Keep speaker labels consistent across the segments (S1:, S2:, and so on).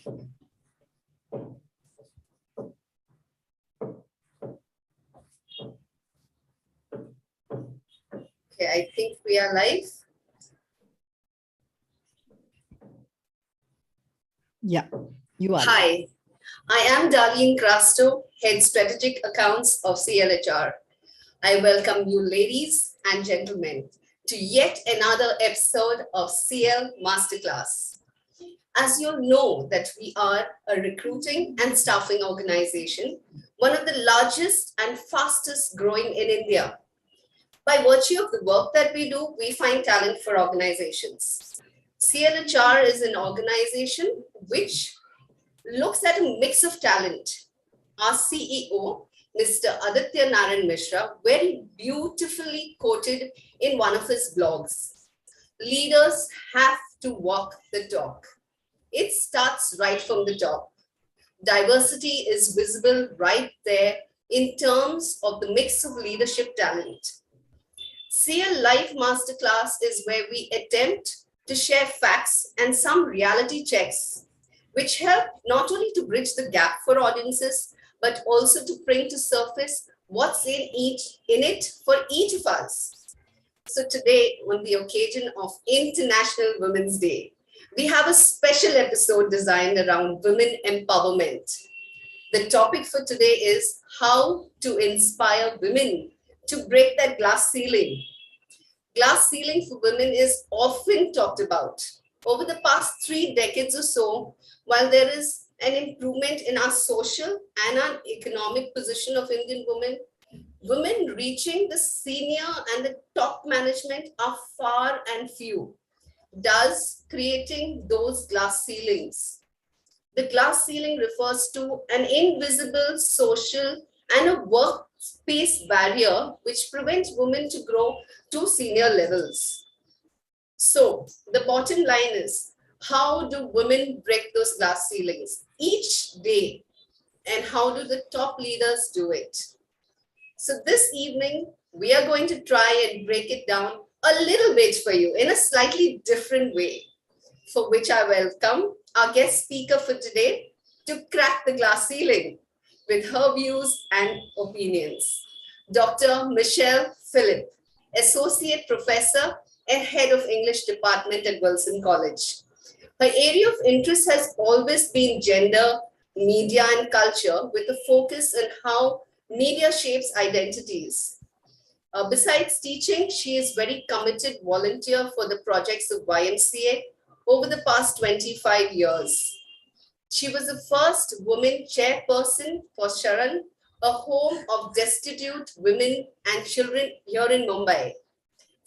S1: Okay, I think we are live.
S2: Yeah, you are.
S1: Hi, I am Darlene Crasto, Head Strategic Accounts of CIEL HR. I welcome you ladies and gentlemen to yet another episode of CIEL Masterclass. As you know that we are a recruiting and staffing organization, one of the largest and fastest growing in India. By virtue of the work that we do, we find talent for organizations. CIEL HR is an organization which looks at a mix of talent. Our CEO, Mr. Aditya Narayan Mishra, very beautifully quoted in one of his blogs. Leaders have to walk the talk. It starts right from the top. Diversity is visible right there in terms of the mix of leadership talent. CIEL Live Masterclass is where we attempt to share facts and some reality checks, which help not only to bridge the gap for audiences, but also to bring to surface what's in it for each of us. So today, on the occasion of International Women's Day, we have a special episode designed around women empowerment. The topic for today is how to inspire women to break that glass ceiling. Glass ceiling for women is often talked about. Over the past 3 decades or so, while there is an improvement in our social and our economic position of Indian women, women reaching the senior and the top management are far and few, thus creating those glass ceilings. The glass ceiling refers to an invisible social and a workspace barrier which prevents women to grow to senior levels. So the bottom line is, how do women break those glass ceilings each day? And how do the top leaders do it? So this evening, we are going to try and break it down a little bit for you in a slightly different way, for which I welcome our guest speaker for today to crack the glass ceiling with her views and opinions. Dr. Michelle Phillip, Associate Professor and Head of English Department at Wilson College. Her area of interest has always been gender, media, and culture, with a focus on how media shapes identities. Besides teaching, she is very committed volunteer for the projects of YMCA over the past 25 years. She was the first woman chairperson for Sharan, a home of destitute women and children here in Mumbai.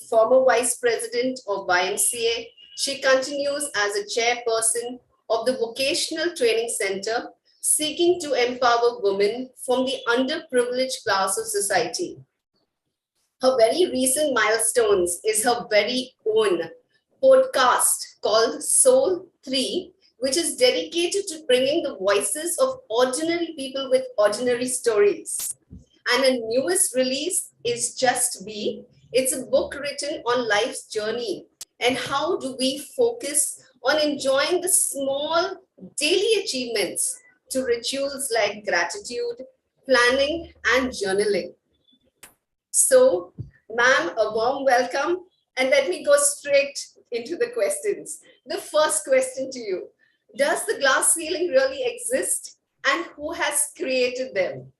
S1: Former vice president of YMCA, she continues as a chairperson of the Vocational Training Center, seeking to empower women from the underprivileged class of society. Her very recent milestones is her very own podcast called Soul 3, which is dedicated to bringing the voices of ordinary people with ordinary stories. And her newest release is Just Be. It's a book written on life's journey and how do we focus on enjoying the small daily achievements to rituals like gratitude, planning, and journaling. So, ma'am, a warm welcome. And let me go straight into the questions. The first question to you: does the glass ceiling really exist, and who has created them?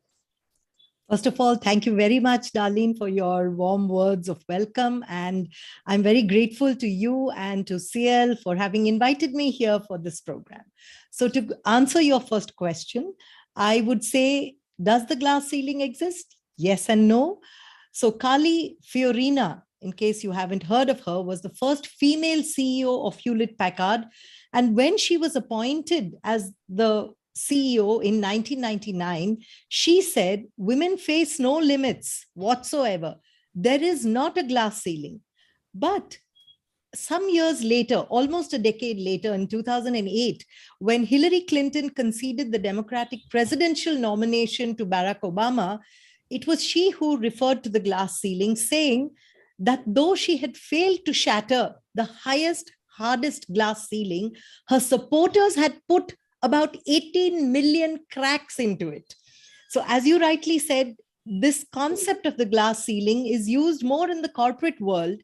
S2: First of all, thank you very much, Darlene, for your warm words of welcome. And I'm very grateful to you and to CIEL for having invited me here for this program. So to answer your first question, I would say, does the glass ceiling exist? Yes and no. So Kali Fiorina, in case you haven't heard of her, was the first female CEO of Hewlett Packard. And when she was appointed as the CEO in 1999, she said, women face no limits whatsoever. There is not a glass ceiling. But some years later, almost a decade later, in 2008, when Hillary Clinton conceded the Democratic presidential nomination to Barack Obama, it was she who referred to the glass ceiling, saying that though she had failed to shatter the hardest glass ceiling, her supporters had put about 18 million cracks into it. So as you rightly said, this concept of the glass ceiling is used more in the corporate world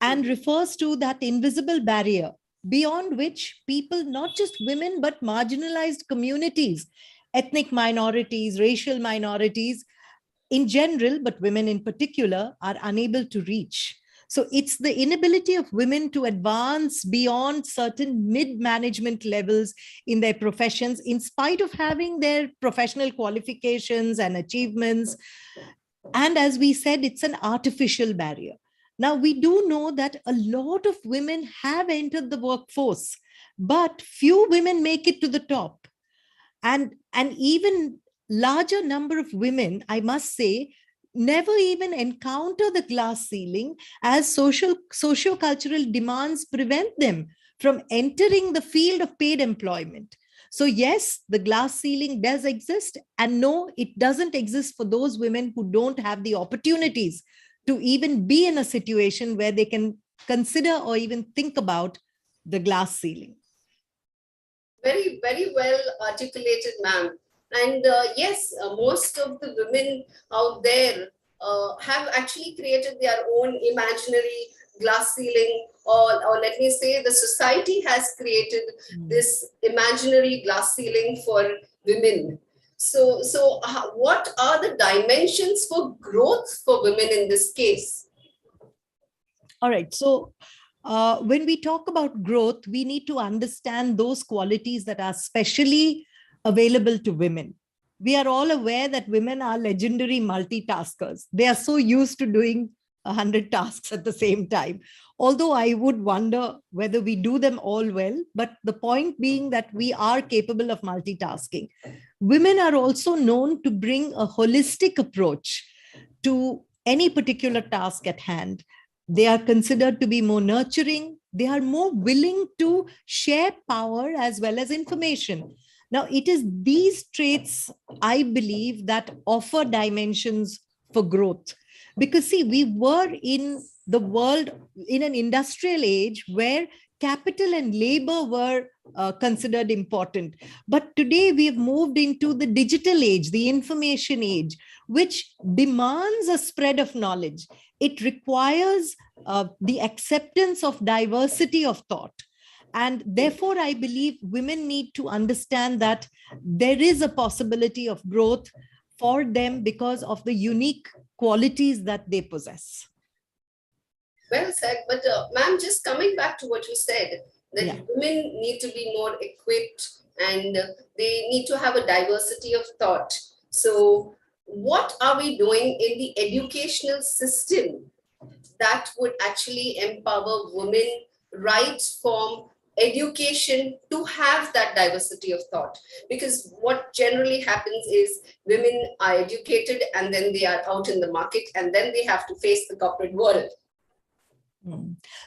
S2: and refers to that invisible barrier beyond which people, not just women, but marginalized communities, ethnic minorities, racial minorities in general, but women in particular, are unable to reach. So it's the inability of women to advance beyond certain mid-management levels in their professions, in spite of having their professional qualifications and achievements. And as we said, it's an artificial barrier. Now, we do know that a lot of women have entered the workforce, but few women make it to the top. And even larger number of women, I must say, never even encounter the glass ceiling, as socio-cultural demands prevent them from entering the field of paid employment. So yes, the glass ceiling does exist, and no, it doesn't exist for those women who don't have the opportunities to even be in a situation where they can consider or even think about the glass ceiling.
S1: Very, very well articulated, ma'am. And yes, most of the women out there have actually created their own imaginary glass ceiling, or let me say, the society has created this imaginary glass ceiling for women. So what are the dimensions for growth for women in this case?
S2: All right. So when we talk about growth, we need to understand those qualities that are specially available to women. We are all aware that women are legendary multitaskers. They are so used to doing 100 tasks at the same time. Although I would wonder whether we do them all well, but the point being that we are capable of multitasking. Women are also known to bring a holistic approach to any particular task at hand. They are considered to be more nurturing. They are more willing to share power as well as information. Now, it is these traits, I believe, that offer dimensions for growth. Because, see, we were in the world in an industrial age where capital and labor were considered important. But today we have moved into the digital age, the information age, which demands a spread of knowledge. It requires the acceptance of diversity of thought. And therefore, I believe women need to understand that there is a possibility of growth for them because of the unique qualities that they possess.
S1: Well said. But ma'am, just coming back to what you said, that women need to be more equipped and they need to have a diversity of thought. So what are we doing in the educational system that would actually empower women right from education to have that diversity of thought? Because what generally happens is women are educated and then they are out in the market and then they have to face the corporate world.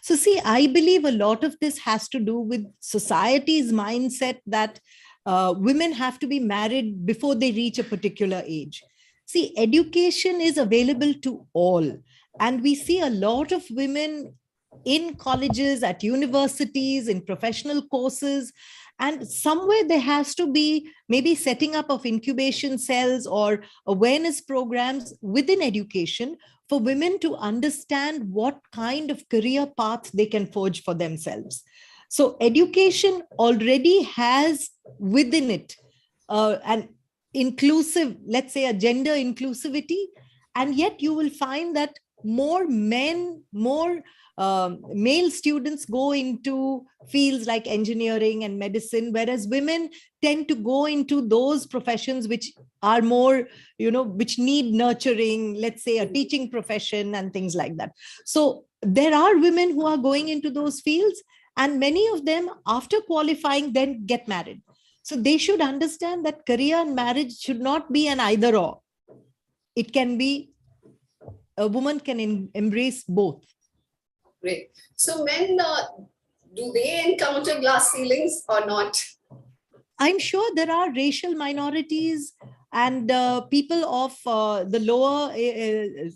S2: So see, I believe a lot of this has to do with society's mindset that women have to be married before they reach a particular age. See, education is available to all. And we see a lot of women in colleges, at universities, in professional courses. And somewhere there has to be maybe setting up of incubation cells or awareness programs within education for women to understand what kind of career path they can forge for themselves. So education already has within it an inclusive, let's say a gender inclusivity, and yet you will find that more men, more male students go into fields like engineering and medicine, whereas women tend to go into those professions which are more, which need nurturing, let's say a teaching profession and things like that. So there are women who are going into those fields, and many of them after qualifying then get married. So they should understand that career and marriage should not be an either or. It can be, a woman can embrace both.
S1: Great. So men, do they encounter glass ceilings or not?
S2: I'm sure there are racial minorities and people of the lower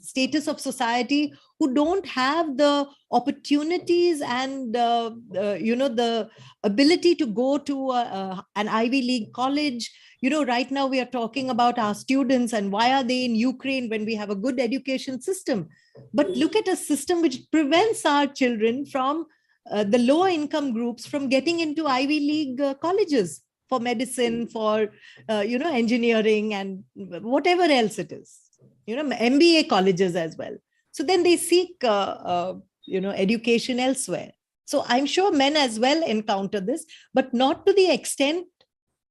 S2: status of society who don't have the opportunities and the ability to go to an Ivy League college. Right now we are talking about our students and why are they in Ukraine when we have a good education system. But look at a system which prevents our children from the lower income groups from getting into Ivy League colleges for medicine, for engineering, and whatever else it is. MBA colleges as well. So then they seek education elsewhere. So I'm sure men as well encounter this, but not to the extent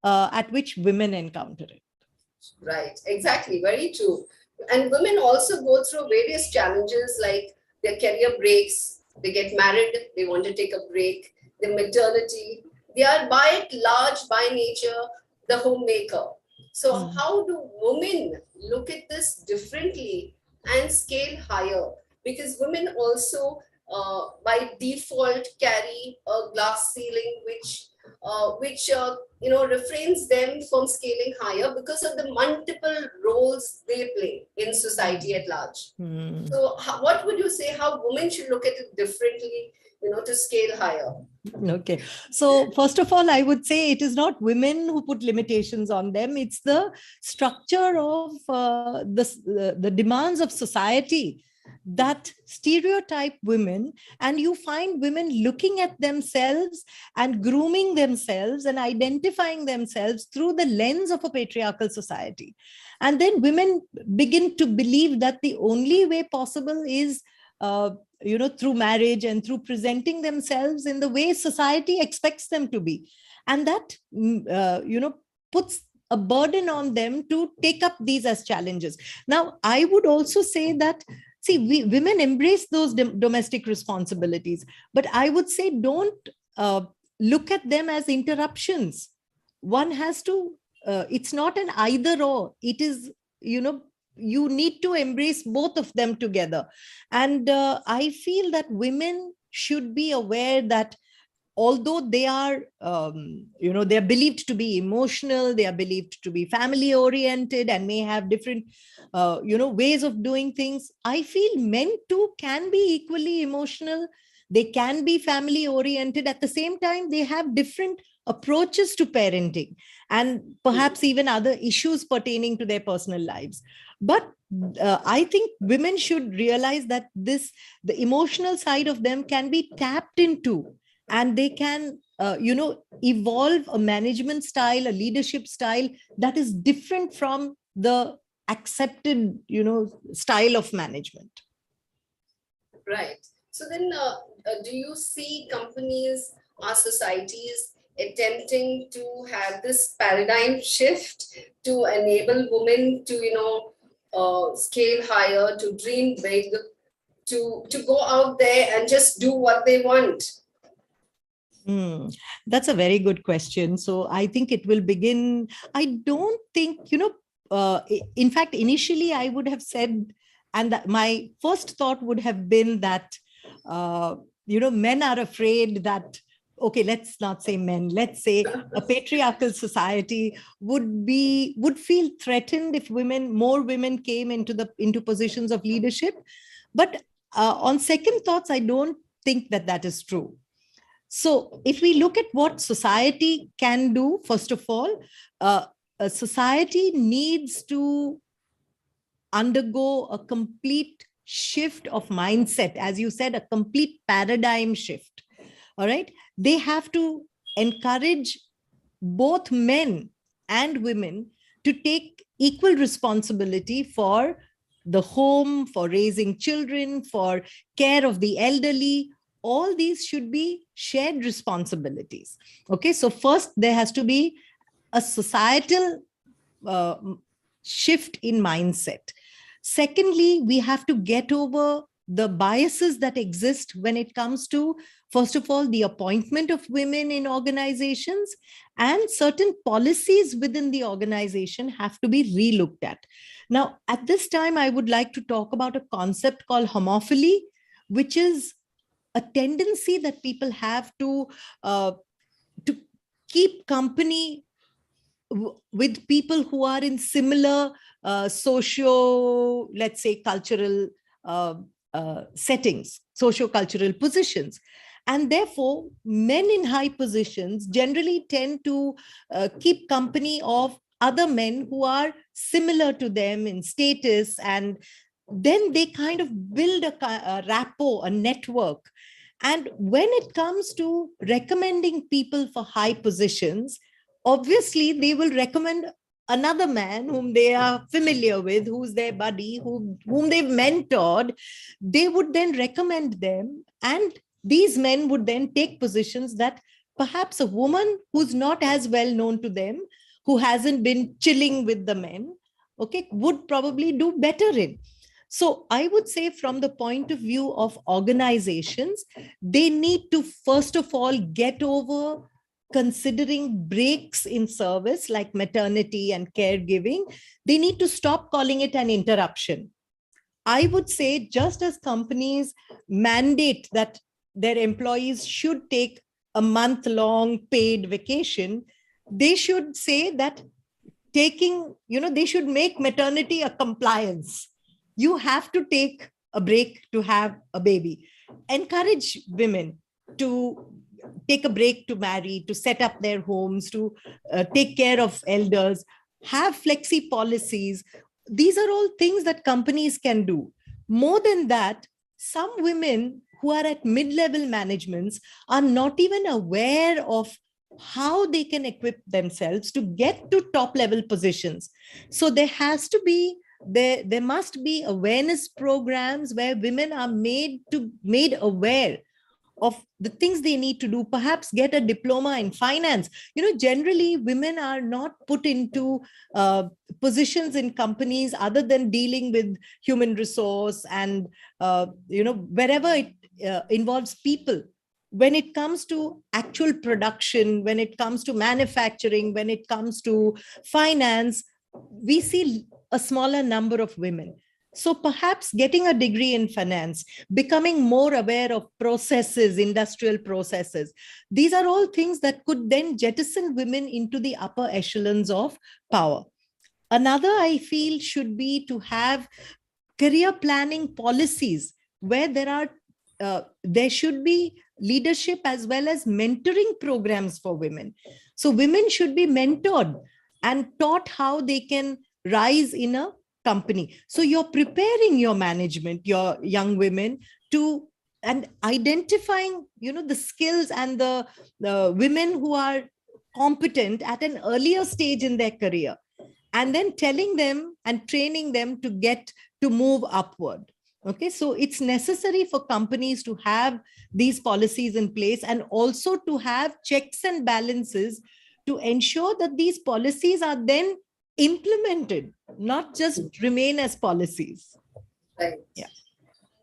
S2: at which women encounter it.
S1: Right, exactly, very true. And women also go through various challenges like their career breaks, they get married, they want to take a break, their maternity. They are by and large, by nature, the homemaker. So, how do women look at this differently and scale higher? Because women also, by default, carry a glass ceiling, which refrains them from scaling higher because of the multiple roles they play in society at large. So what would you say how women should look at it differently, to scale higher?
S2: Okay. So first of all, I would say it is not women who put limitations on them. It's the structure of the demands of society that stereotype women, and you find women looking at themselves and grooming themselves and identifying themselves through the lens of a patriarchal society. And then women begin to believe that the only way possible is through marriage and through presenting themselves in the way society expects them to be. And that puts a burden on them to take up these as challenges. Now I would also say that, see, women embrace those domestic responsibilities, but I would say don't look at them as interruptions. One has to, it's not an either or. It is, you need to embrace both of them together. And I feel that women should be aware that although they are they are believed to be emotional, they are believed to be family oriented and may have different ways of doing things, I feel men too can be equally emotional. They can be family oriented. At the same time, they have different approaches to parenting and perhaps even other issues pertaining to their personal lives. But I think women should realize that the emotional side of them can be tapped into, and they can evolve a management style, a leadership style that is different from the accepted style of management.
S1: Right. So then do you see companies or societies attempting to have this paradigm shift to enable women to scale higher, to dream big, to go out there and just do what they want?
S2: That's a very good question. So I think it will begin. I don't think, in fact, initially I would have said, and that my first thought would have been that, men are afraid that, okay, let's not say men, let's say a patriarchal society would feel threatened if more women came into positions of leadership. But on second thoughts, I don't think that is true. So if we look at what society can do, first of all, a society needs to undergo a complete shift of mindset. As you said, a complete paradigm shift. All right. They have to encourage both men and women to take equal responsibility for the home, for raising children, for care of the elderly. All these should be shared responsibilities. Okay, so first there has to be a societal shift in mindset. Secondly, we have to get over the biases that exist when it comes to, first of all, the appointment of women in organizations, and certain policies within the organization have to be relooked at. Now, at this time, I would like to talk about a concept called homophily, which is a tendency that people have to keep company with people who are in similar socio, let's say, cultural settings, socio-cultural positions. And therefore, men in high positions generally tend to keep company of other men who are similar to them in status, and then they kind of build a rapport, a network. And when it comes to recommending people for high positions, obviously they will recommend another man whom they are familiar with, who's their buddy, whom they've mentored. They would then recommend them, and these men would then take positions that perhaps a woman who's not as well known to them, who hasn't been chilling with the men, okay, would probably do better in. So I would say, from the point of view of organizations, they need to first of all get over considering breaks in service like maternity and caregiving. They need to stop calling it an interruption. I would say, just as companies mandate that their employees should take a month-long paid vacation, they should say that they should make maternity a compliance. You have to take a break to have a baby. Encourage women to take a break to marry, to set up their homes, to take care of elders, have flexi policies. These are all things that companies can do. More than that, some women who are at mid-level managements are not even aware of how they can equip themselves to get to top level positions. So there must be awareness programs where women are made aware of the things they need to do, perhaps get a diploma in finance. Generally women are not put into positions in companies other than dealing with human resource and wherever it involves people. When it comes to actual production, when it comes to manufacturing, when it comes to finance, we see a smaller number of women. So perhaps getting a degree in finance, becoming more aware of processes, industrial processes, these are all things that could then jettison women into the upper echelons of power. Another, I feel, should be to have career planning policies where there should be leadership as well as mentoring programs for women. So women should be mentored and taught how they can rise in a company. So you're preparing your management, your young women, to and identifying the skills and the women who are competent at an earlier stage in their career, and then telling them and training them to move upward. Okay, so it's necessary for companies to have these policies in place, and also to have checks and balances to ensure that these policies are then implemented, not just remain as policies.
S1: Right.
S2: Yeah.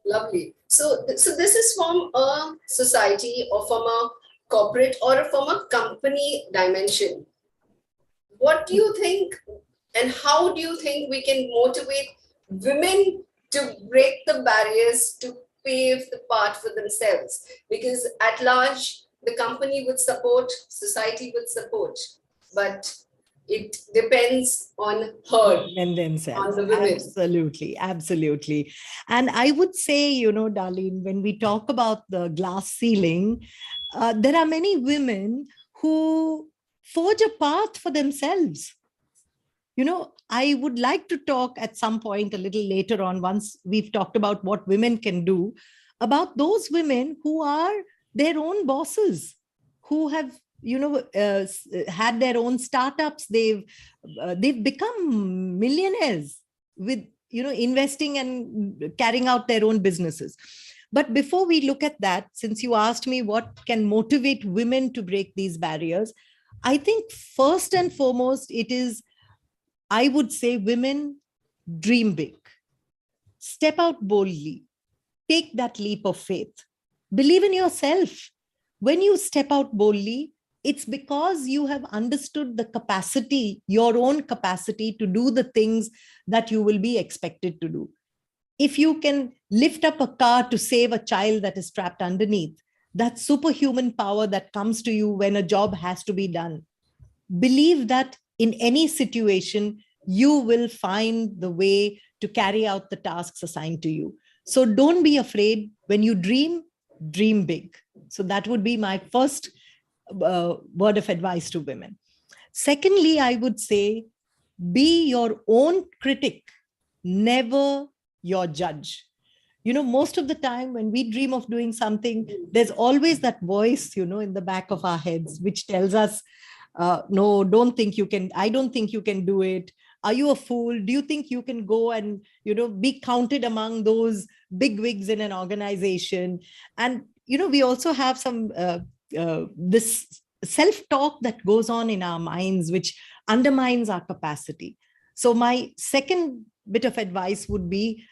S1: Lovely. So this is from a society or from a corporate or from a company dimension. What do you think, and how do you think we can motivate women to break the barriers, to pave the path for themselves? Because at large, the company would support, society would support, but it depends on her
S2: And themselves.
S1: on the women.
S2: Absolutely. And I would say, Darlene, when we talk about the glass ceiling, there are many women who forge a path for themselves. I would like to talk at some point a little later on, once we've talked about what women can do, about those women who are their own bosses, who have had their own startups. They've become millionaires with investing and carrying out their own businesses. But before we look at that, since you asked me what can motivate women to break these barriers, I think first and foremost, I would say, women dream big, step out boldly, take that leap of faith, believe in yourself. When you step out boldly, it's because you have understood the capacity, your own capacity to do the things that you will be expected to do. If you can lift up a car to save a child that is trapped underneath, that superhuman power that comes to you when a job has to be done. Believe that in any situation, you will find the way to carry out the tasks assigned to you. So don't be afraid. When you dream, dream big. So that would be my first word of advice to women. Secondly, I would say, be your own critic, never your judge. Most of the time when we dream of doing something, there's always that voice, in the back of our heads, which tells us, no, don't think you can, I don't think you can do it. Are you a fool? Do you think you can go and, be counted among those big wigs in an organization? And, we also have some, this self-talk that goes on in our minds, which undermines our capacity. So my second bit of advice would be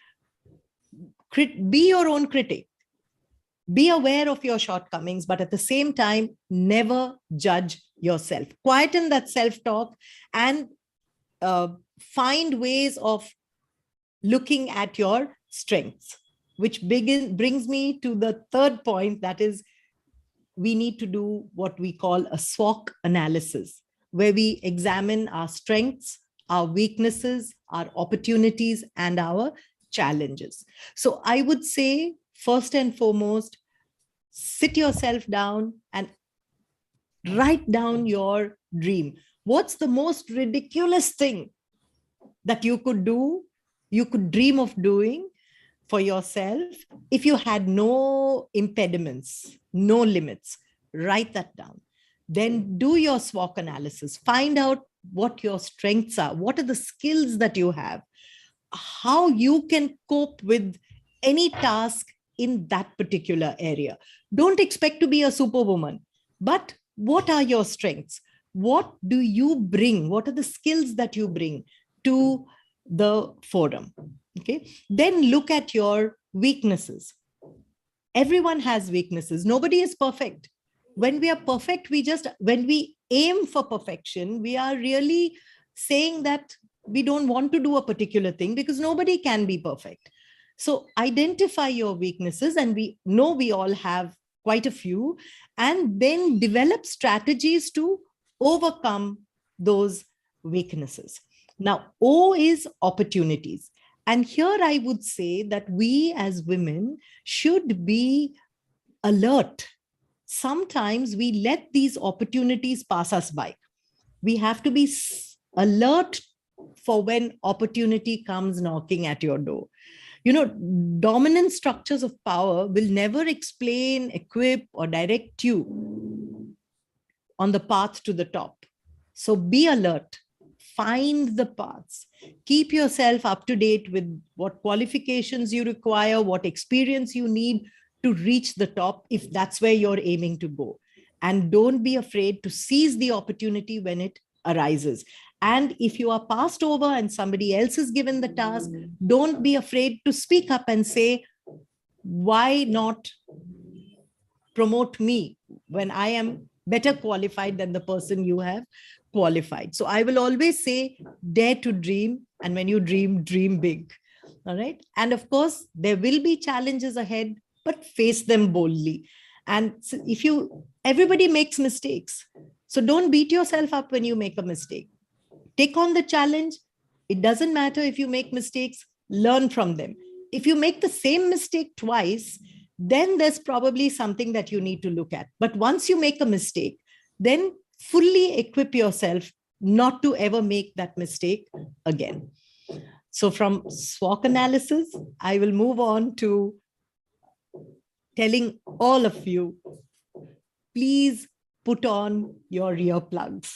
S2: your own critic. Be aware of your shortcomings, but at the same time, never judge yourself. Quieten that self-talk and find ways of looking at your strengths, which brings me to the third point, that is, we need to do what we call a SWOT analysis, where we examine our strengths, our weaknesses, our opportunities, and our challenges. So I would say, first and foremost, sit yourself down and write down your dream. What's the most ridiculous thing that you could do, you could dream of doing for yourself if you had no impediments, no limits? Write that down. Then do your SWOT analysis. Find out what your strengths are, what are the skills that you have, how you can cope with any task in that particular area. Don't expect to be a superwoman, but what are your strengths? What do you bring? What are the skills that you bring to the forum? Okay. Then look at your weaknesses. Everyone has weaknesses. Nobody is perfect. When we are perfect, when we aim for perfection, we are really saying that we don't want to do a particular thing, because nobody can be perfect. So identify your weaknesses, and we know we all have quite a few, and then develop strategies to overcome those weaknesses. Now, O is opportunities. And here I would say that we as women should be alert. Sometimes we let these opportunities pass us by. We have to be alert for when opportunity comes knocking at your door. Dominant structures of power will never explain, equip, or direct you on the path to the top. So be alert, find the paths, keep yourself up to date with what qualifications you require, what experience you need to reach the top, if that's where you're aiming to go. And don't be afraid to seize the opportunity when it arises. And if you are passed over and somebody else is given the task, don't be afraid to speak up and say, why not promote me when I am better qualified than the person you have qualified? So I will always say, dare to dream. And when you dream, dream big. All right. And of course, there will be challenges ahead, but face them boldly. And so everybody makes mistakes. So don't beat yourself up when you make a mistake. Take on the challenge. It doesn't matter if you make mistakes, learn from them. If you make the same mistake twice, then there's probably something that you need to look at. But once you make a mistake, then fully equip yourself not to ever make that mistake again. So from SWOT analysis, I will move on to telling all of you, please put on your earplugs.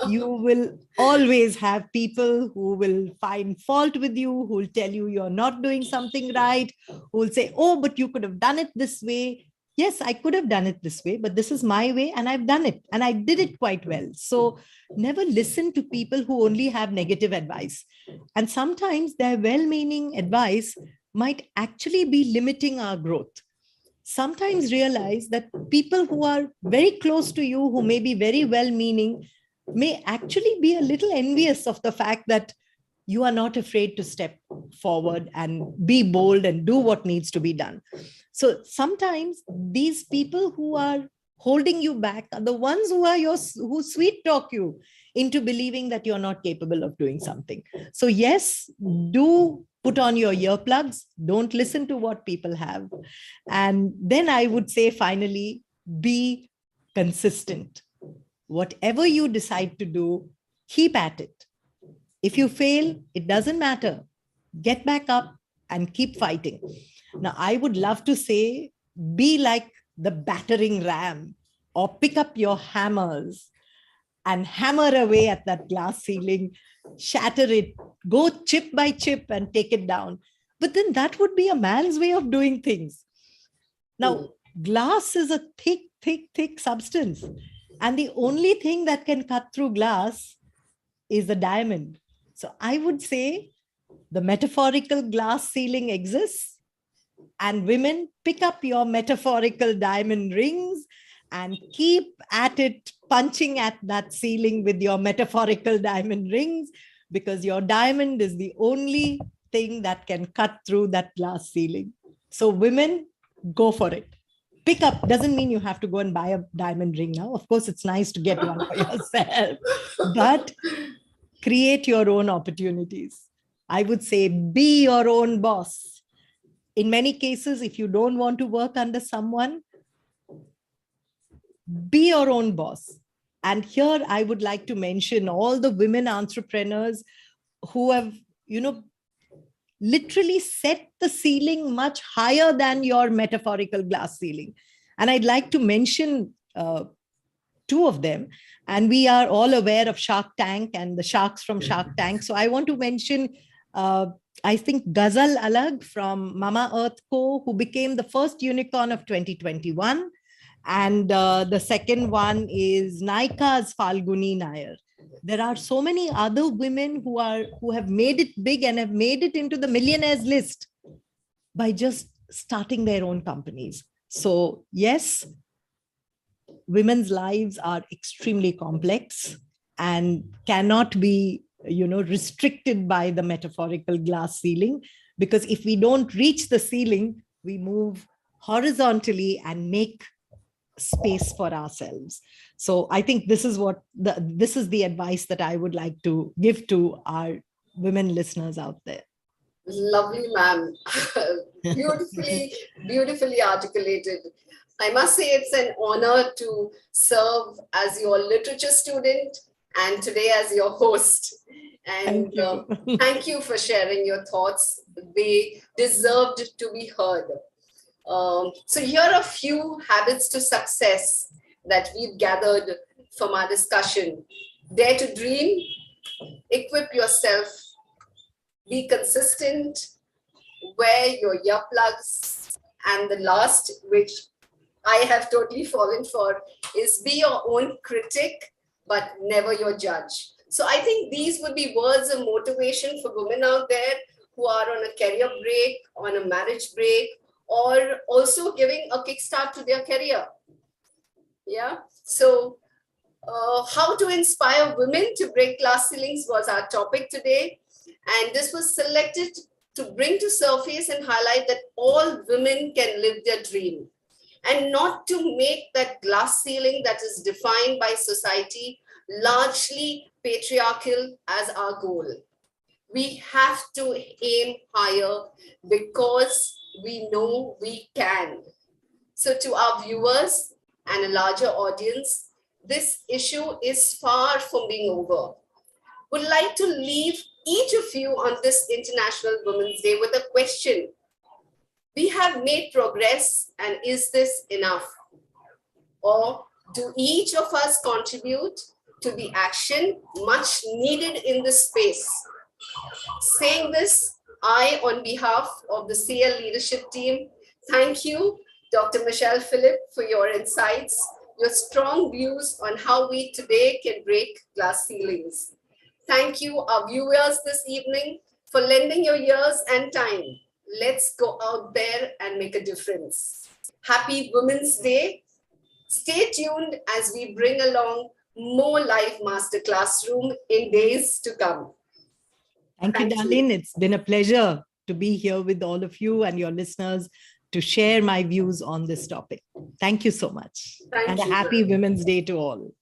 S2: You will always have people who will find fault with you, who will tell you you're not doing something right, who will say, oh, but you could have done it this way. Yes, I could have done it this way, but this is my way and I've done it and I did it quite well. So never listen to people who only have negative advice. And sometimes their well-meaning advice might actually be limiting our growth. Sometimes realize that people who are very close to you, who may be very well-meaning, may actually be a little envious of the fact that you are not afraid to step forward and be bold and do what needs to be done. So sometimes these people who are holding you back are the ones who sweet talk you into believing that you're not capable of doing something. So yes, do Put on your earplugs. Don't listen to what people have. And then I would say, finally, be consistent. Whatever you decide to do, keep at it. If you fail, it doesn't matter. Get back up and keep fighting. Now, I would love to say, be like the battering ram, or pick up your hammers and hammer away at that glass ceiling, shatter it, go chip by chip and take it down. But then that would be a man's way of doing things. Now, glass is a thick, thick, thick substance. And the only thing that can cut through glass is a diamond. So I would say the metaphorical glass ceiling exists, and women, pick up your metaphorical diamond rings and keep at it, punching at that ceiling with your metaphorical diamond rings, because your diamond is the only thing that can cut through that glass ceiling. So women, go for it. Pick up doesn't mean you have to go and buy a diamond ring now. Of course, it's nice to get one for yourself, but create your own opportunities. I would say, be your own boss. In many cases, if you don't want to work under someone, be your own boss. And here I would like to mention all the women entrepreneurs who have, literally set the ceiling much higher than your metaphorical glass ceiling. And I'd like to mention two of them. And we are all aware of Shark Tank and the sharks from Shark Tank. So I want to mention, I think, Ghazal Alag from Mama Earth Co., who became the first unicorn of 2021. And the second one is Nyka's Falguni Nair. There are so many other women who have made it big and have made it into the millionaires list by just starting their own companies. So yes, women's lives are extremely complex and cannot be, restricted by the metaphorical glass ceiling, because if we don't reach the ceiling, we move horizontally and make space for ourselves. So I think this is the advice that I would like to give to our women listeners out there.
S1: Lovely, ma'am. Beautifully articulated. I must say it's an honor to serve as your literature student and today as your host. And thank you for sharing your thoughts. They deserved to be heard. So here are a few habits to success that we've gathered from our discussion. Dare to dream, equip yourself, be consistent, wear your earplugs, and the last, which I have totally fallen for, is be your own critic, but never your judge. So I think these would be words of motivation for women out there who are on a career break, on a marriage break, or also giving a kickstart to their career. Yeah. So how to inspire women to break glass ceilings was our topic today. And this was selected to bring to surface and highlight that all women can live their dream, and not to make that glass ceiling that is defined by society largely patriarchal as our goal. We have to aim higher because we know we can. So to our viewers and a larger audience, this issue is far from being over. Would like to leave each of you on this International Women's Day with a question. We have made progress, and is this enough? Or do each of us contribute to the action much needed in this space? Saying this, I, on behalf of the CIEL leadership team, thank you, Dr. Michelle Philip, for your insights, your strong views on how we today can break glass ceilings. Thank you, our viewers this evening, for lending your ears and time. Let's go out there and make a difference. Happy Women's Day. Stay tuned as we bring along more live master classroom in days to come.
S2: Thank you, Darlene. It's been a pleasure to be here with all of you and your listeners to share my views on this topic. Thank you so much. And a happy Women's Day to all.